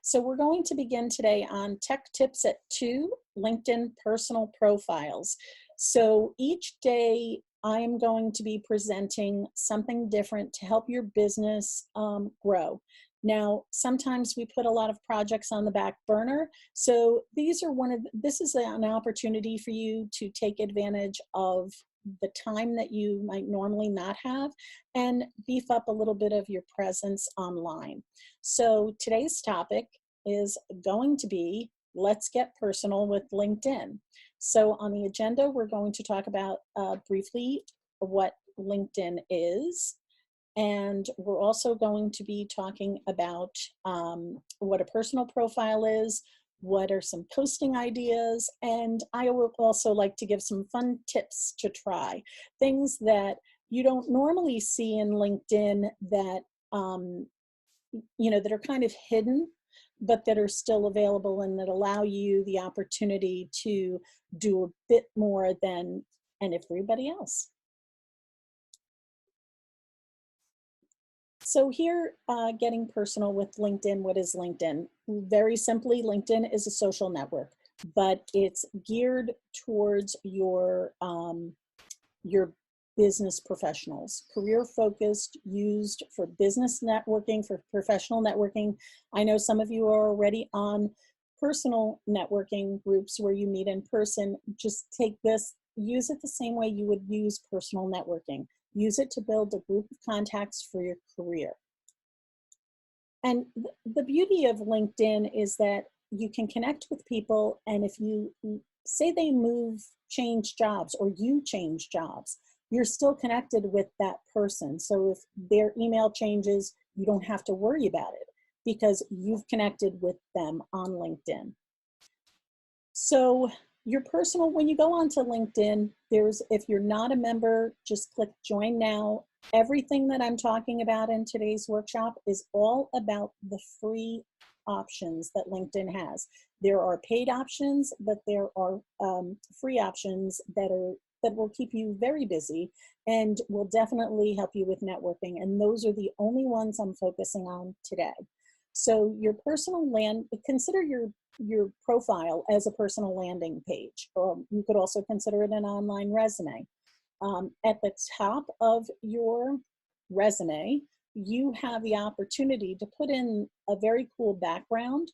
So we're going to begin today on Tech Tips at 2 LinkedIn Personal Profiles. So each day I am going to be presenting something different to help your business grow. Now, sometimes we put a lot of projects on the back burner. So this is an opportunity for you to take advantage of the time that you might normally not have and beef up a little bit of your presence online. So today's topic is going to be let's get personal with LinkedIn. So on the agenda, we're going to talk about briefly what LinkedIn is. And we're also going to be talking about what a personal profile is, what are some posting ideas, and I would also like to give some fun tips to try. Things that you don't normally see in LinkedIn that, that are kind of hidden, but that are still available and that allow you the opportunity to do a bit more than everybody else. So here, getting personal with LinkedIn, what is LinkedIn? Very simply, LinkedIn is a social network, but it's geared towards your business professionals, career focused, used for business networking, for professional networking. I know some of you are already on personal networking groups where you meet in person. Just take this, use it the same way you would use personal networking. Use it to build a group of contacts for your career. And the beauty of LinkedIn is that you can connect with people, and if you say they change jobs, or you change jobs, you're still connected with that person. So if their email changes, you don't have to worry about it because you've connected with them on LinkedIn. So when you go onto LinkedIn, if you're not a member, just click join now. Everything that I'm talking about in today's workshop is all about the free options that LinkedIn has. There are paid options, but there are free options that will keep you very busy and will definitely help you with networking. And those are the only ones I'm focusing on today. So consider your profile as a personal landing page. You could also consider it an online resume. At the top of your resume, you have the opportunity to put in a very cool background.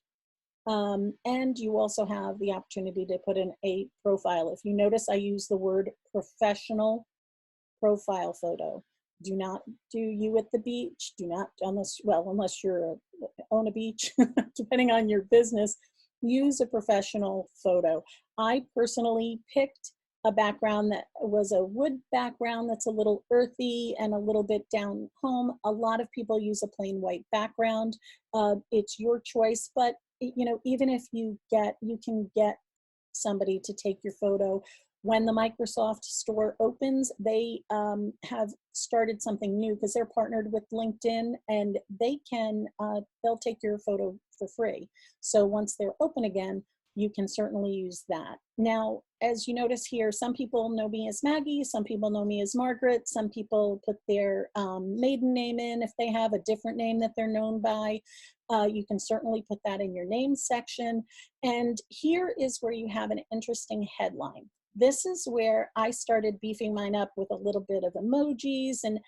And you also have the opportunity to put in a profile. If you notice, I use the word professional profile photo. Do not do you at the beach. Do not, unless you're own a beach, depending on your business, use a professional photo. I personally picked a background that was a wood background that's a little earthy and a little bit down home. A lot of people use a plain white background. It's your choice, but even if you can get somebody to take your photo. When the Microsoft Store opens, they have started something new because they're partnered with LinkedIn, and they'll take your photo for free. So once they're open again, you can certainly use that. Now, as you notice here, some people know me as Maggie, some people know me as Margaret, some people put their maiden name in if they have a different name that they're known by. You can certainly put that in your name section. And here is where you have an interesting headline. This is where I started beefing mine up with a little bit of emojis, and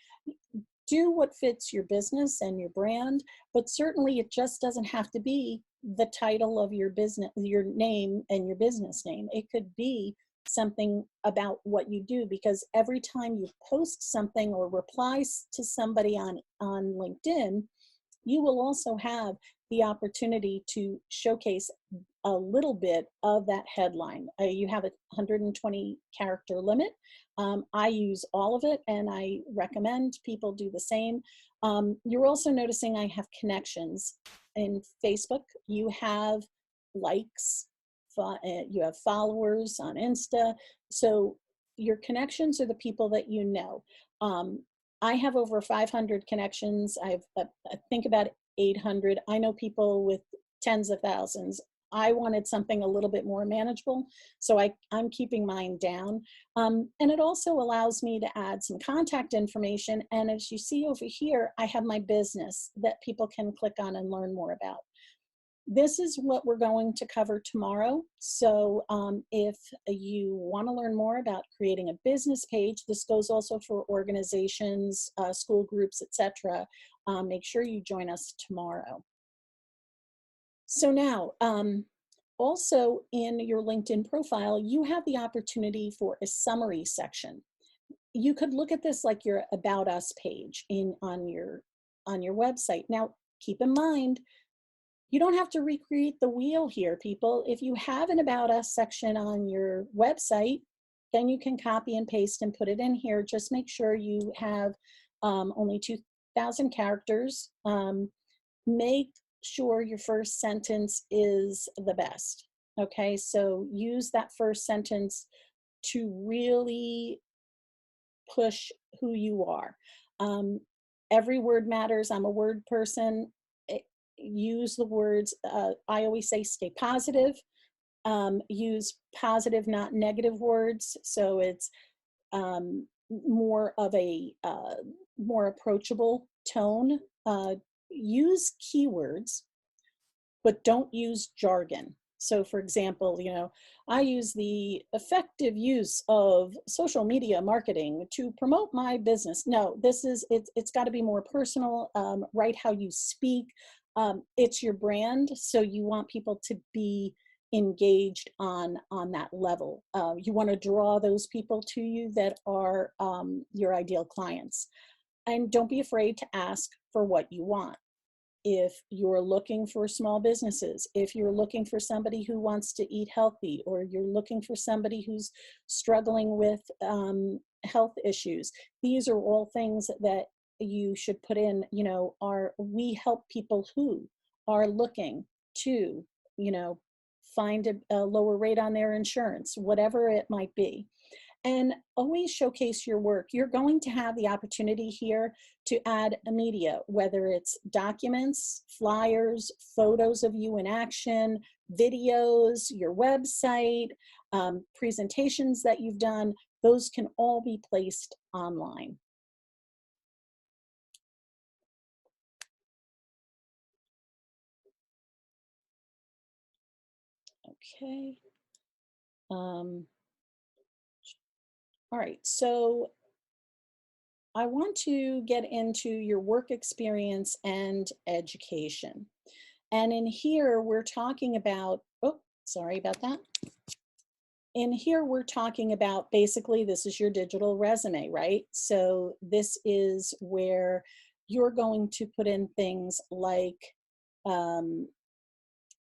do what fits your business and your brand, but certainly it just doesn't have to be the title of your business, your name and your business name. It could be something about what you do, because every time you post something or reply to somebody on LinkedIn, you will also have the opportunity to showcase a little bit of that headline. You have a 120 character limit. I use all of it, and I recommend people do the same. You're also noticing I have connections. In Facebook, you have likes, you have followers on Insta. So your connections are the people that you know. I have over 500 connections. I think about 800. I know people with tens of thousands. I wanted something a little bit more manageable, so I'm keeping mine down. And it also allows me to add some contact information. And as you see over here, I have my business that people can click on and learn more about. This is what we're going to cover tomorrow. So if you want to learn more about creating a business page, this goes also for organizations, school groups, etc. Make sure you join us tomorrow. So now, also in your LinkedIn profile, you have the opportunity for a summary section. You could look at this like your About Us page on your website. Now, keep in mind, you don't have to recreate the wheel here, people. If you have an About Us section on your website, then you can copy and paste and put it in here. Just make sure you have only 2,000 characters. Make sure your first sentence is the best. Okay, so use that first sentence to really push who you are. Every word matters. I'm a word person. Use the words. I always say stay positive. Use positive, not negative words. So it's more of a more approachable tone. Use keywords, but don't use jargon. So for example, I use the effective use of social media marketing to promote my business. No, it's got to be more personal. Write how you speak. It's your brand, so you want people to be engaged on that level. You want to draw those people to you that are your ideal clients. And don't be afraid to ask for what you want. If you're looking for small businesses, if you're looking for somebody who wants to eat healthy, or you're looking for somebody who's struggling with health issues, these are all things that you should put in. We help people who are looking to, find a lower rate on their insurance, whatever it might be. And always showcase your work. You're going to have the opportunity here to add a media, whether it's documents, flyers, photos of you in action, videos, your website, presentations that you've done. Those can all be placed online. Okay. All right, so I want to get into your work experience and education. And in here, we're talking about, oh, sorry about that. In here, we're talking about basically, this is your digital resume, right? So this is where you're going to put in things like um,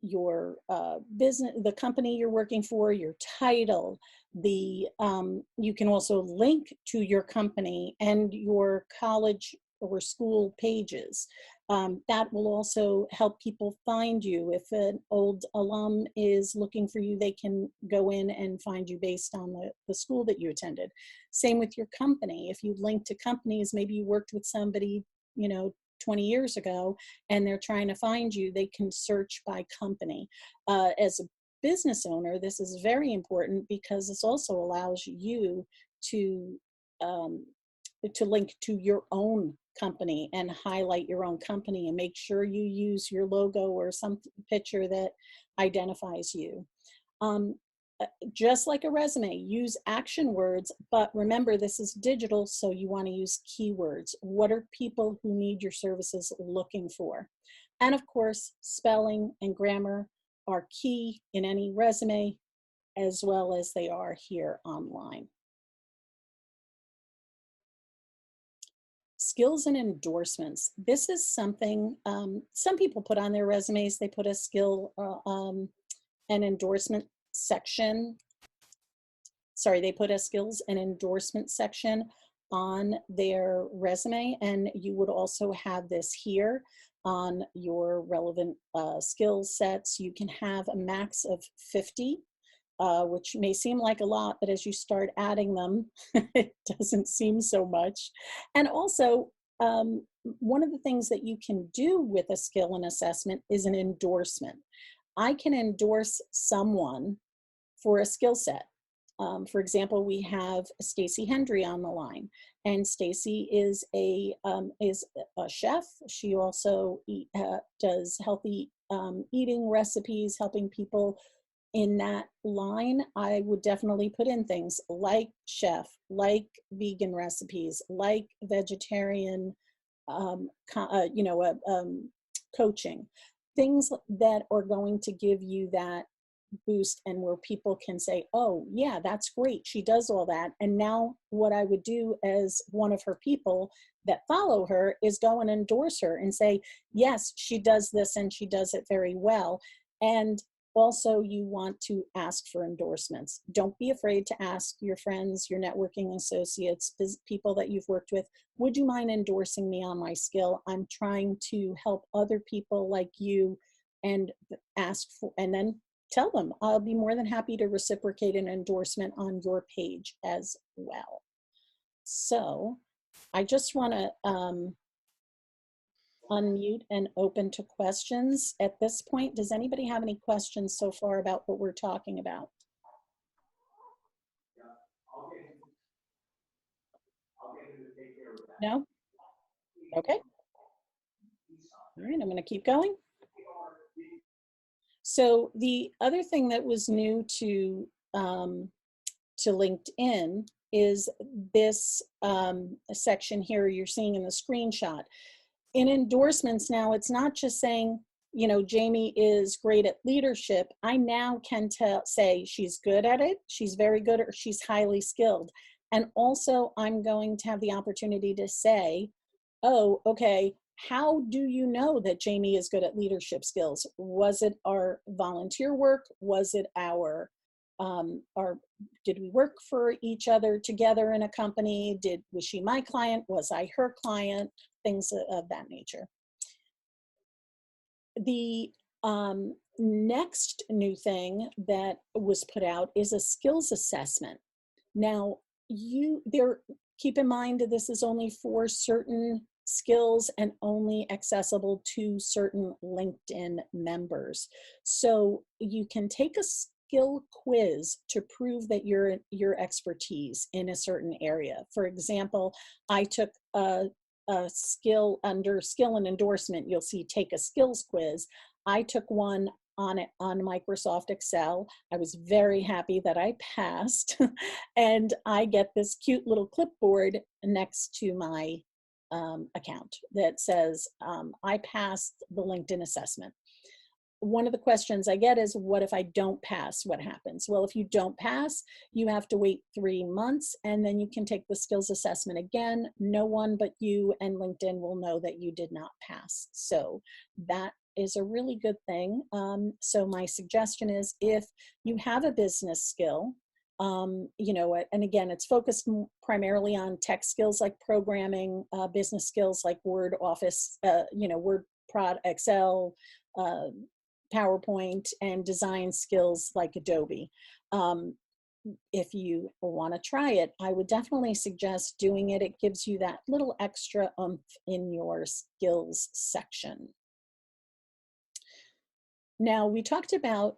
your business, the company you're working for, your title, you can also link to your company and your college or school pages. That will also help people find you. If an old alum is looking for you, they can go in and find you based on the school that you attended. Same with your company. If you link to companies, maybe you worked with somebody, 20 years ago, and they're trying to find you, they can search by company. As a business owner, this is very important because this also allows you to link to your own company and highlight your own company, and make sure you use your logo or some picture that identifies you. Just like a resume, use action words, but remember this is digital, so you want to use keywords. What are people who need your services looking for? And of course, spelling and grammar are key in any resume, as well as they are here online. Skills and endorsements. This is something some people put on their resumes. They put a skill and endorsement section. Sorry, they put a skills and endorsement section on their resume, and you would also have this here on your relevant skill sets. You can have a max of 50, which may seem like a lot, but as you start adding them, it doesn't seem so much. And also, one of the things that you can do with a skill and assessment is an endorsement. I can endorse someone for a skill set. For example, we have Stacy Hendry on the line, And Stacy is a chef. She also does healthy eating recipes, helping people in that line. I would definitely put in things like chef, like vegan recipes, like vegetarian, coaching, things that are going to give you that boost and where people can say, oh yeah, that's great, she does all that. And now what I would do as one of her people that follow her is go and endorse her and say, yes, she does this and she does it very well. And also, you want to ask for endorsements. Don't be afraid to ask your friends, your networking associates, people that you've worked with, would you mind endorsing me on my skill? I'm trying to help other people like you. And ask for, and then tell them, I'll be more than happy to reciprocate an endorsement on your page as well. So I just want to unmute and open to questions at this point. Does anybody have any questions so far about what we're talking about? No? Okay. All right, I'm going to keep going. So the other thing that was new to LinkedIn is this section here you're seeing in the screenshot. In endorsements now, it's not just saying, you know, Jamie is great at leadership. I now can say she's good at it, she's very good, or she's highly skilled. And also I'm going to have the opportunity to say, oh, okay, how do you know that Jamie is good at leadership skills? Was it our volunteer work? Was it our did we work for each other together in a company? Was she my client? Was I her client? Things of that nature. The next new thing that was put out is a skills assessment. Now, keep in mind that this is only for certain skills and only accessible to certain LinkedIn members. So you can take a skill quiz to prove that your expertise in a certain area. For example, I took a skill under skill and endorsement. You'll see take a skills quiz. I took one on Microsoft Excel. I was very happy that I passed. And I get this cute little clipboard next to my account that says I passed the LinkedIn assessment. One of the questions I get is, what if I don't pass? What happens? Well, if you don't pass, you have to wait 3 months, and then you can take the skills assessment again. No one but you and LinkedIn will know that you did not pass. So that is a really good thing. So my suggestion is, if you have a business skill, you know, and again, it's focused primarily on tech skills like programming, business skills like Word, Office, you know, Word, Excel, PowerPoint, and design skills like Adobe. If you want to try it, I would definitely suggest doing it. It gives you that little extra oomph in your skills section. Now, we talked about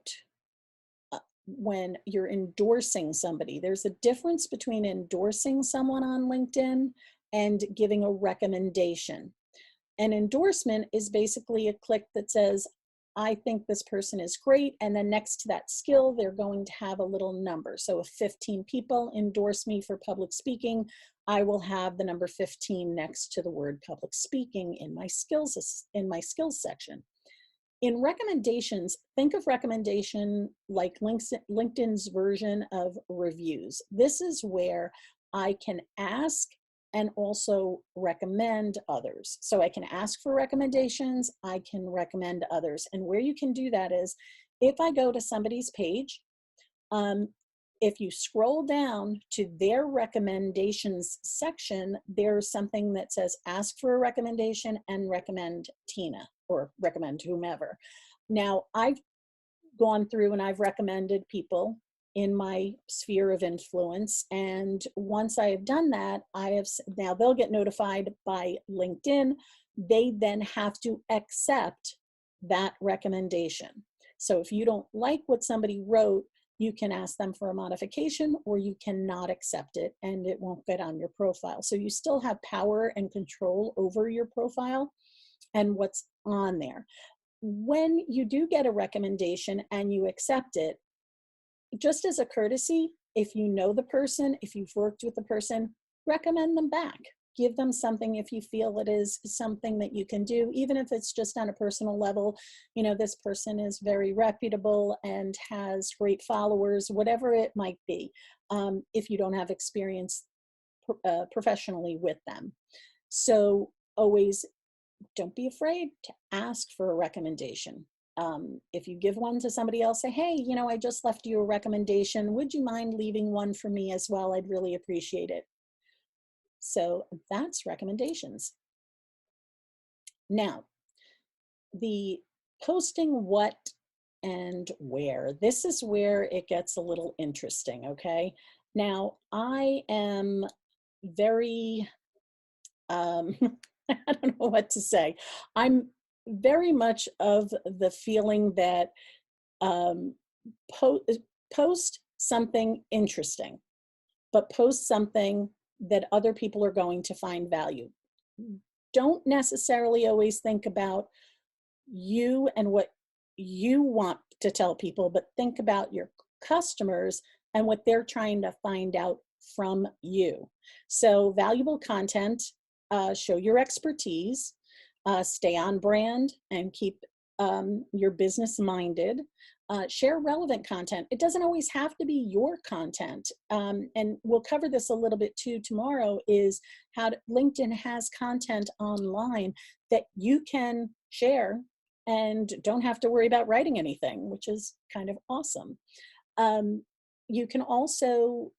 when you're endorsing somebody. There's a difference between endorsing someone on LinkedIn and giving a recommendation. An endorsement is basically a click that says, I think this person is great, and then next to that skill, they're going to have a little number. So if 15 people endorse me for public speaking, I will have the number 15 next to the word public speaking in my skills section. In recommendations, think of recommendation like LinkedIn's version of reviews. This is where I can ask and also recommend others. So I can ask for recommendations, I can recommend others. And where you can do that is, if I go to somebody's page, if you scroll down to their recommendations section, there's something that says ask for a recommendation and recommend Tina or recommend whomever. Now, I've gone through and I've recommended people in my sphere of influence. And once I have done that, now they'll get notified by LinkedIn. They then have to accept that recommendation. So if you don't like what somebody wrote, you can ask them for a modification, or you cannot accept it and it won't get on your profile. So you still have power and control over your profile and what's on there. When you do get a recommendation and you accept it, just as a courtesy, if you know the person, if you've worked with the person, recommend them back. Give them something if you feel it is something that you can do, even if it's just on a personal level. You know, this person is very reputable and has great followers, whatever it might be, if you don't have experience professionally with them. So always don't be afraid to ask for a recommendation. If you give one to somebody else, say, hey, you know, I just left you a recommendation. Would you mind leaving one for me as well? I'd really appreciate it. So that's recommendations. Now, the posting what and where. This is where it gets a little interesting, okay? Now, I am very, I don't know what to say. I'm very much of the feeling that um, post something interesting, but post something that other people are going to find value. Don't necessarily always think about you and what you want to tell people, but think about your customers and what they're trying to find out from you. So valuable content, show your expertise, stay on brand and keep your business minded. Share relevant content. It doesn't always have to be your content. And we'll cover this a little bit too tomorrow, is how LinkedIn has content online that you can share and don't have to worry about writing anything, which is kind of awesome. You can also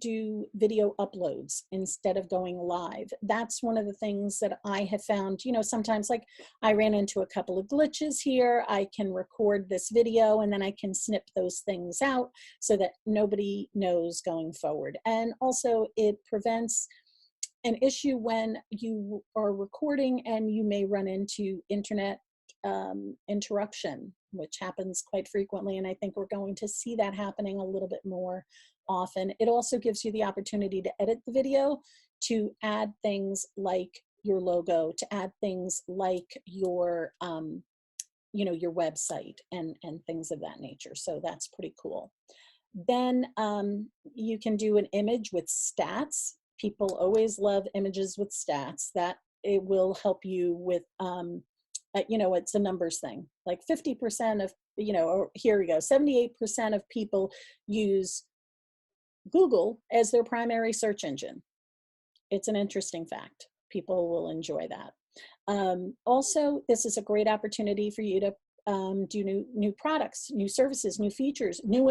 do video uploads instead of going live. That's one of the things that I have found, you know, sometimes, like, I ran into a couple of glitches here. I can record this video and then I can snip those things out so that nobody knows going forward. And also it prevents an issue when you are recording and you may run into internet interruption, which happens quite frequently. And I think we're going to see that happening a little bit more often. It also gives you the opportunity to edit the video, to add things like your logo, to add things like your, you know, your website and things of that nature. So that's pretty cool. Then you can do an image with stats. People always love images with stats. That it will help you with, you know, it's a numbers thing. Like 50% of, you know, or here we go, 78% of people use Google as their primary search engine. It's an interesting fact. People will enjoy that. Also, this is a great opportunity for you to do new products, new services, new features, new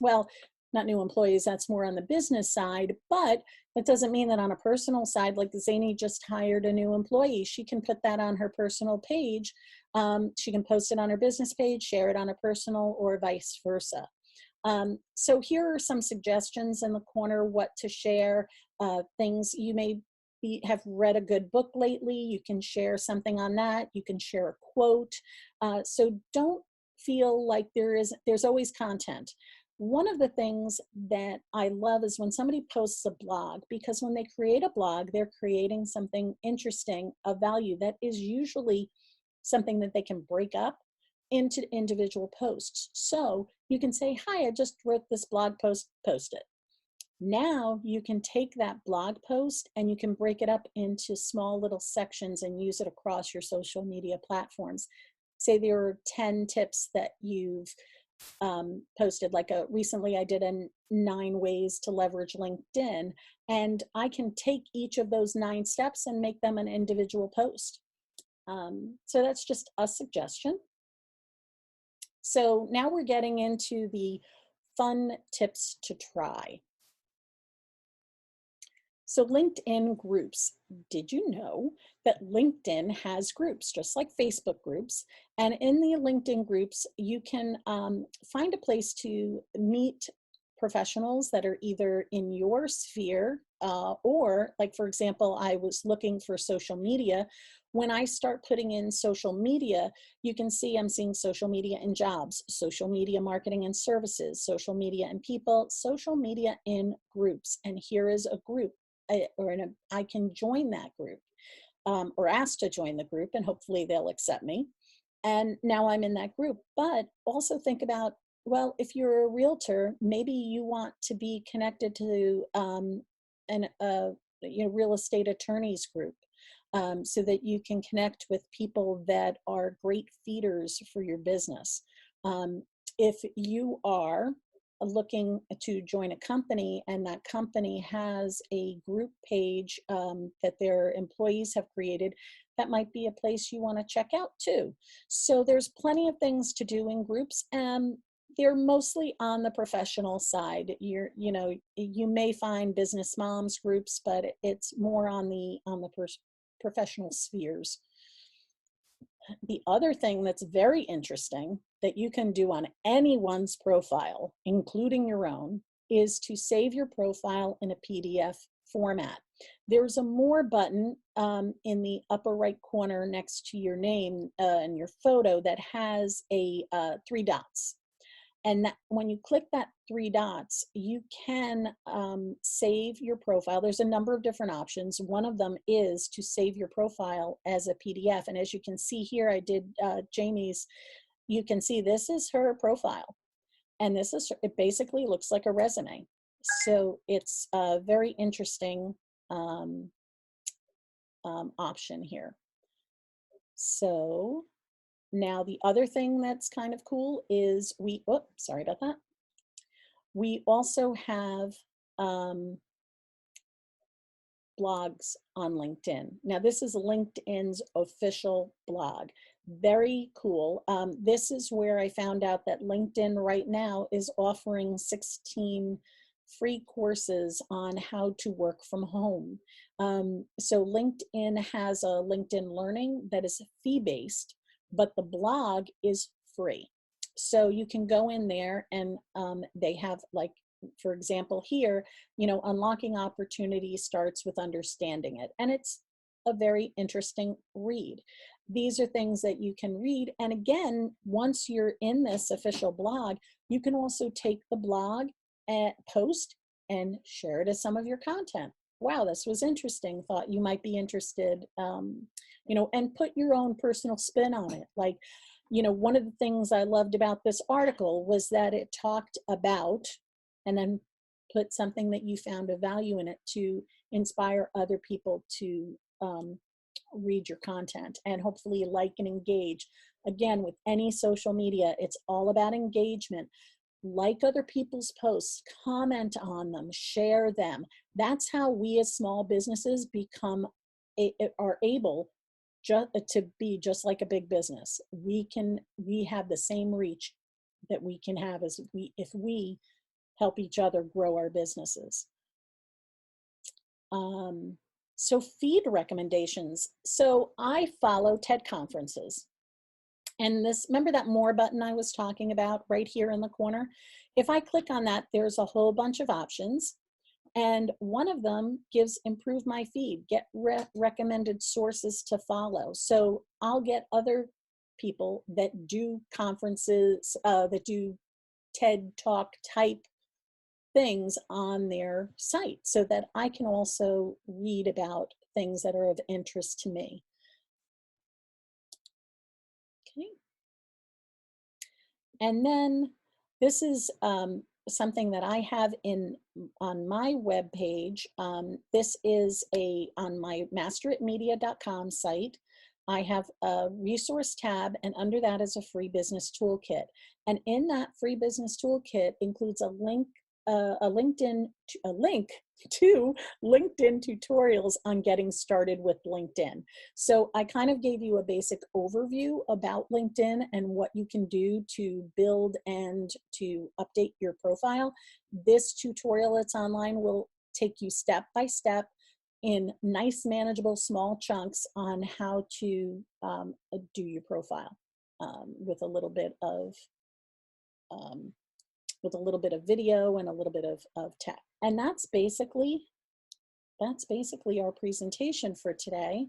well, not new employees, that's more on the business side, but that doesn't mean that on a personal side, like Zany just hired a new employee, she can put that on her personal page. She can post it on her business page, share it on a personal, or vice versa. So here are some suggestions in the corner, what to share, things you may have read a good book lately, you can share something on that, you can share a quote. So don't feel like there's always content. One of the things that I love is when somebody posts a blog, because when they create a blog, they're creating something interesting of value that is usually something that they can break up into individual posts. So you can say, hi, I just wrote this blog post, post it. Now you can take that blog post and you can break it up into small little sections and use it across your social media platforms. Say there are 10 tips that you've posted, like recently I did a 9 ways to leverage LinkedIn, and I can take each of those 9 steps and make them an individual post. So that's just a suggestion. So now we're getting into the fun tips to try. So LinkedIn groups. Did you know that LinkedIn has groups, just like Facebook groups? And in the LinkedIn groups, you can find a place to meet professionals that are either in your sphere or, like, for example, I was looking for social media. When I start putting in social media, you can see I'm seeing social media in jobs, social media marketing and services, social media and people, social media in groups. And here is a group, I can join that group or ask to join the group, and hopefully they'll accept me. And now I'm in that group. But also think about, well, if you're a realtor, maybe you want to be connected to an real estate attorneys group, so that you can connect with people that are great feeders for your business. Um, if you are looking to join a company and that company has a group page that their employees have created, that might be a place you want to check out too. So there's plenty of things to do in groups, and they're mostly on the professional side. You may find business moms groups, but it's more on the professional spheres. The other thing that's very interesting that you can do on anyone's profile, including your own, is to save your profile in a PDF format. There's a more button in the upper right corner next to your name and your photo that has a 3 dots. And that, when you click that 3 dots, you can save your profile. There's a number of different options. One of them is to save your profile as a PDF. And as you can see here, I did Jamie's. You can see this is her profile. And it basically looks like a resume. So it's a very interesting option here. So now the other thing that's kind of cool is sorry about that. We also have blogs on LinkedIn. Now, this is LinkedIn's official blog. Very cool. This is where I found out that LinkedIn right now is offering 16 free courses on how to work from home. So LinkedIn has a LinkedIn Learning that is fee-based, but the blog is free. So you can go in there and they have, like, for example, here, unlocking opportunity starts with understanding it. And it's a very interesting read. These are things that you can read. And again, once you're in this official blog, you can also take the blog and post and share it as some of your content. Wow, this was interesting. Thought you might be interested, and put your own personal spin on it. Like, one of the things I loved about this article was that it talked about, and then put something that you found of value in it to inspire other people to read your content and hopefully like and engage. Again, with any social media, it's all about engagement. Like other people's posts, comment on them, share them. That's how we as small businesses are able to be just like a big business. We have the same reach that we can have if we help each other grow our businesses. So feed recommendations. So I follow TED conferences. And remember that more button I was talking about right here in the corner? If I click on that, there's a whole bunch of options. And one of them gives improve my feed, get recommended sources to follow. So I'll get other people that do conferences, that do TED Talk type things on their site so that I can also read about things that are of interest to me. Okay. And then this is something that I have on my web page. This is on my masteritmedia.com site. I have a resource tab, and under that is a free business toolkit. And in that free business toolkit includes a link to LinkedIn tutorials on getting started with LinkedIn. So I kind of gave you a basic overview about LinkedIn and what you can do to build and to update your profile. This tutorial that's online will take you step by step in nice, manageable, small chunks on how to do your profile with a little bit of with a little bit of video and a little bit of text. And that's basically our presentation for today.